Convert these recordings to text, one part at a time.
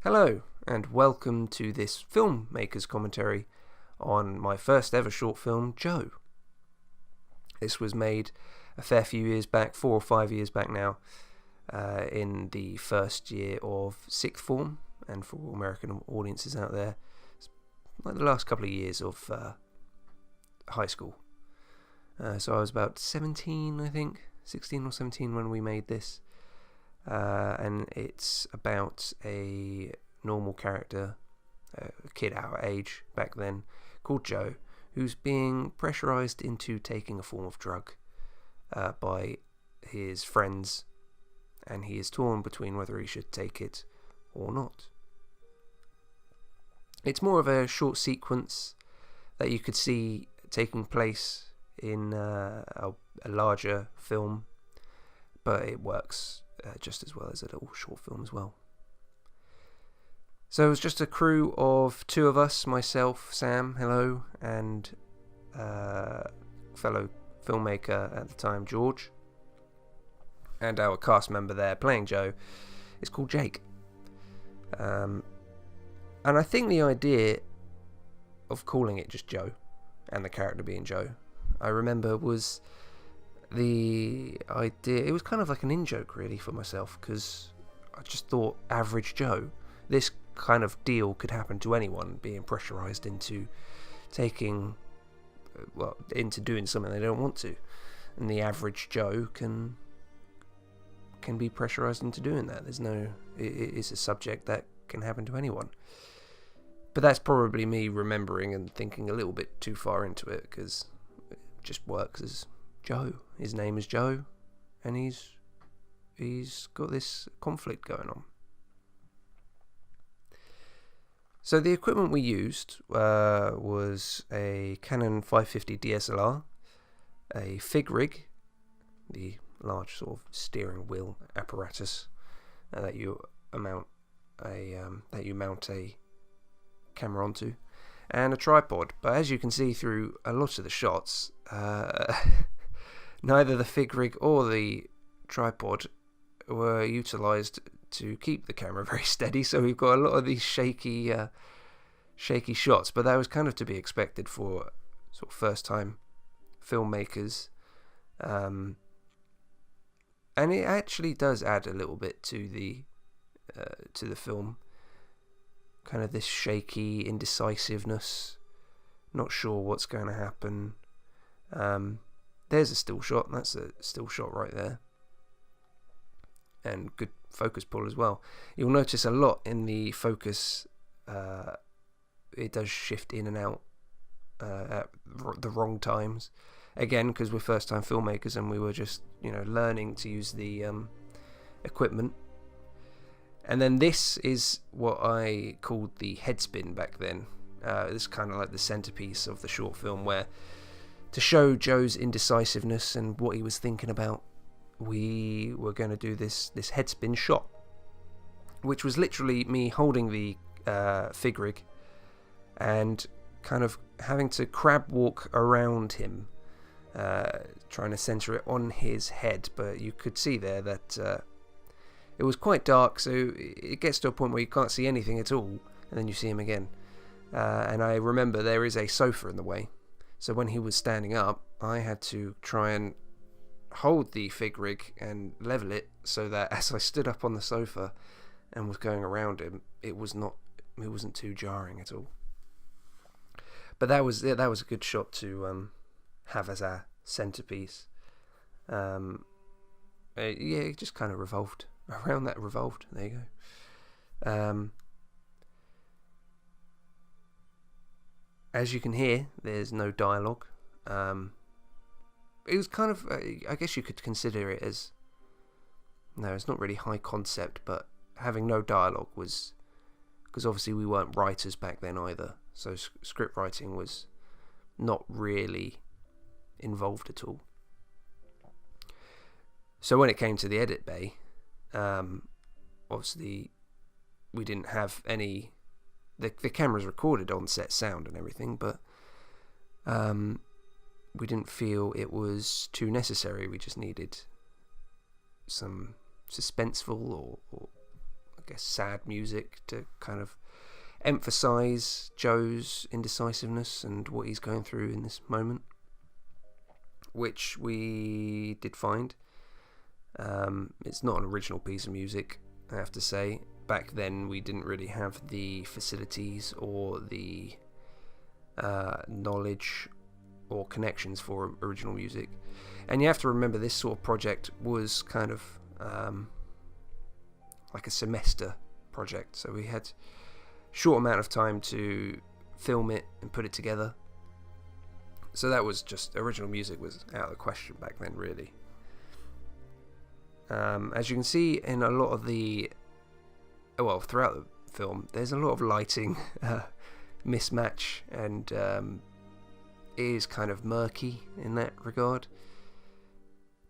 Hello, and welcome to this filmmaker's commentary on my first ever short film, Joe. This was made a fair few years back, 4 or 5 years back now, in the first year of sixth form, and for all American audiences out there, it's like the last couple of years of high school. So I was about 17, I think, 16 or 17 when we made this. And it's about a normal character, a kid our age back then, called Joe, who's being pressurized into taking a form of drug by his friends, and he is torn between whether he should take it or not. It's more of a short sequence that you could see taking place in a larger film, but it works just as well as a little short film as well. So it was just a crew of two of us, myself, Sam, hello, and fellow filmmaker at the time, George. And our cast member there playing Joe is called Jake. And I think the idea of calling it just Joe, and the character being Joe, I remember was the idea, it was kind of like an in-joke really for myself, because I just thought average Joe, this kind of deal could happen to anyone, being pressurized into into doing something they don't want to, and the average Joe can be pressurized into doing that. It's a subject that can happen to anyone. But that's probably me remembering and thinking a little bit too far into it, because it just works as Joe. His name is Joe, and he's got this conflict going on. So the equipment we used was a Canon 550 DSLR, a fig rig, the large sort of steering wheel apparatus that you mount a camera onto, and a tripod. But as you can see through a lot of the shots, neither the fig rig or the tripod were utilised to keep the camera very steady, so we've got a lot of these shaky shots, but that was kind of to be expected for sort of first time filmmakers, and it actually does add a little bit to the film, kind of this shaky indecisiveness, not sure what's going to happen. There's a still shot, that's a still shot right there, and good focus pull as well. You'll notice a lot in the focus, it does shift in and out at the wrong times, again because we're first time filmmakers and we were just learning to use the equipment. And then this is what I called the headspin back then. This is kind of like the centerpiece of the short film, where to show Joe's indecisiveness and what he was thinking about, we were going to do this headspin shot, which was literally me holding the fig rig and kind of having to crab walk around him, trying to center it on his head. But you could see there that it was quite dark, so it gets to a point where you can't see anything at all, and then you see him again. And I remember there is a sofa in the way, so when he was standing up, I had to try and hold the fig rig and level it so that as I stood up on the sofa and was going around him, it wasn't too jarring at all. But that was a good shot to have as our centerpiece. It just kind of revolved around that. There you go. As you can hear, there's no dialogue. It was kind of, I guess you could consider it as, no, it's not really high concept, but having no dialogue was, because obviously we weren't writers back then either, so script writing was not really involved at all. So when it came to the edit bay, obviously we didn't have any, the cameras recorded on set sound and everything, but we didn't feel it was too necessary. We just needed some suspenseful or guess, sad music to kind of emphasize Joe's indecisiveness and what he's going through in this moment, which we did find. It's not an original piece of music, I have to say. Back then we didn't really have the facilities or the knowledge or connections for original music. And you have to remember, this sort of project was kind of like a semester project, so we had short amount of time to film it and put it together. So that was just, original music was out of the question back then, really. As you can see in a lot of the, well, throughout the film, there's a lot of lighting mismatch, and it is kind of murky in that regard.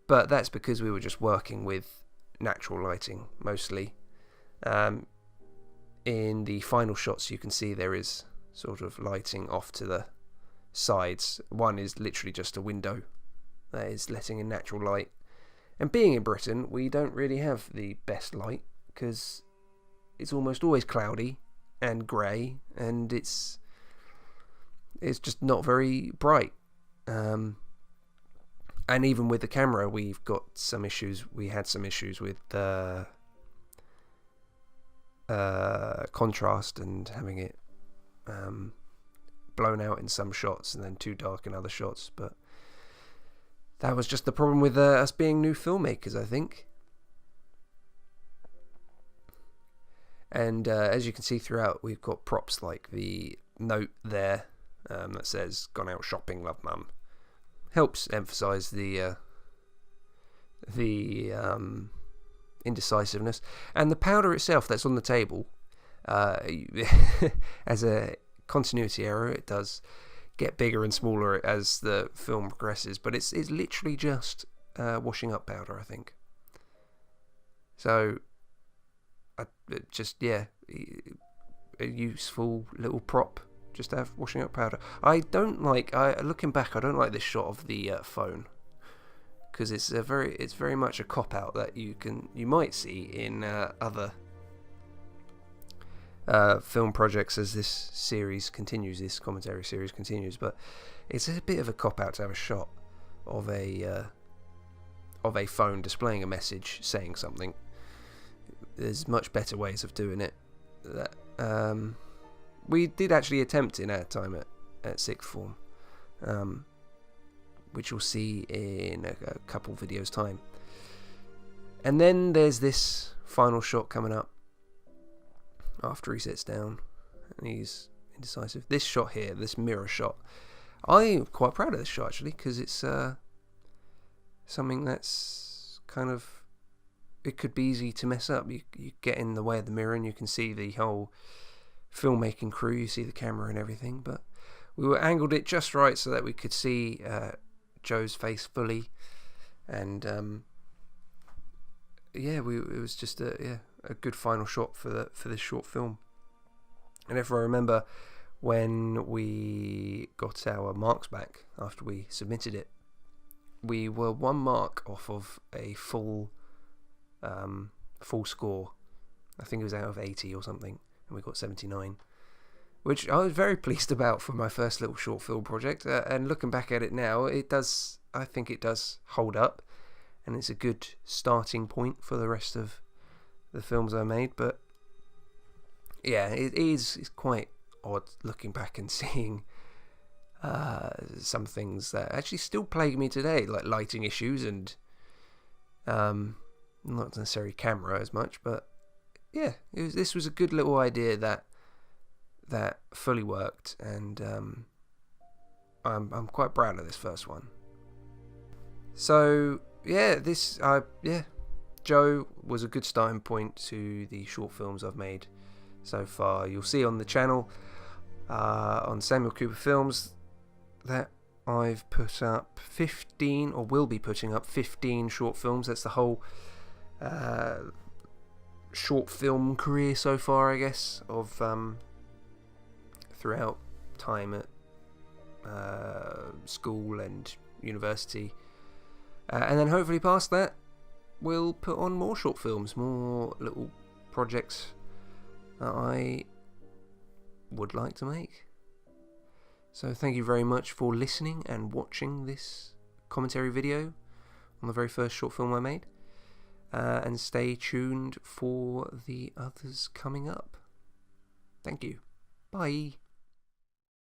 But that's because we were just working with natural lighting mostly. In the final shots, you can see there is sort of lighting off to the sides. One is literally just a window that is letting in natural light. And being in Britain, we don't really have the best light, because it's almost always cloudy and grey, and it's just not very bright. And even with the camera, we've got some issues. We had some issues with contrast and having it blown out in some shots and then too dark in other shots. But that was just the problem with us being new filmmakers, I think. And as you can see throughout, we've got props like the note there that says "Gone out shopping, love mum." Helps emphasise the indecisiveness. And the powder itself that's on the table, as a continuity error, it does get bigger and smaller as the film progresses, but it's literally just washing up powder, I think. So a useful little prop just to have washing up powder. I don't like, looking back, I don't like this shot of the phone, because it's very much a cop out that you might see in other film projects as this series continues, this commentary series continues. But it's a bit of a cop out to have a shot of a phone displaying a message saying something. There's much better ways of doing it. We did actually attempt in our time at sixth form, which you'll see in a couple videos time. And then there's this final shot coming up after he sits down and he's indecisive. This shot here, this mirror shot, I'm quite proud of this shot actually, because it's something that's kind of, it could be easy to mess up. You get in the way of the mirror and you can see the whole filmmaking crew, you see the camera and everything, but we were angled it just right so that we could see Joe's face fully. And it was just a good final shot for this short film. And if I remember, when we got our marks back after we submitted it, we were 1 mark off of a full score. I think it was out of 80 or something, and we got 79, which I was very pleased about for my first little short film project. And looking back at it now, I think it does hold up, and it's a good starting point for the rest of the films I made. But yeah, it's quite odd looking back and seeing some things that actually still plague me today, like lighting issues and not necessarily camera as much. But yeah, this was a good little idea that fully worked, and I'm quite proud of this first one. So yeah, Joe was a good starting point to the short films I've made so far. You'll see on the channel, on Samuel Cooper Films, that I've put up 15, or will be putting up 15 short films. That's the whole short film career so far, I guess, of throughout time at school and university. And then hopefully past that, we'll put on more short films, more little projects that I would like to make. So thank you very much for listening and watching this commentary video on the very first short film I made. And stay tuned for the others coming up. Thank you. Bye.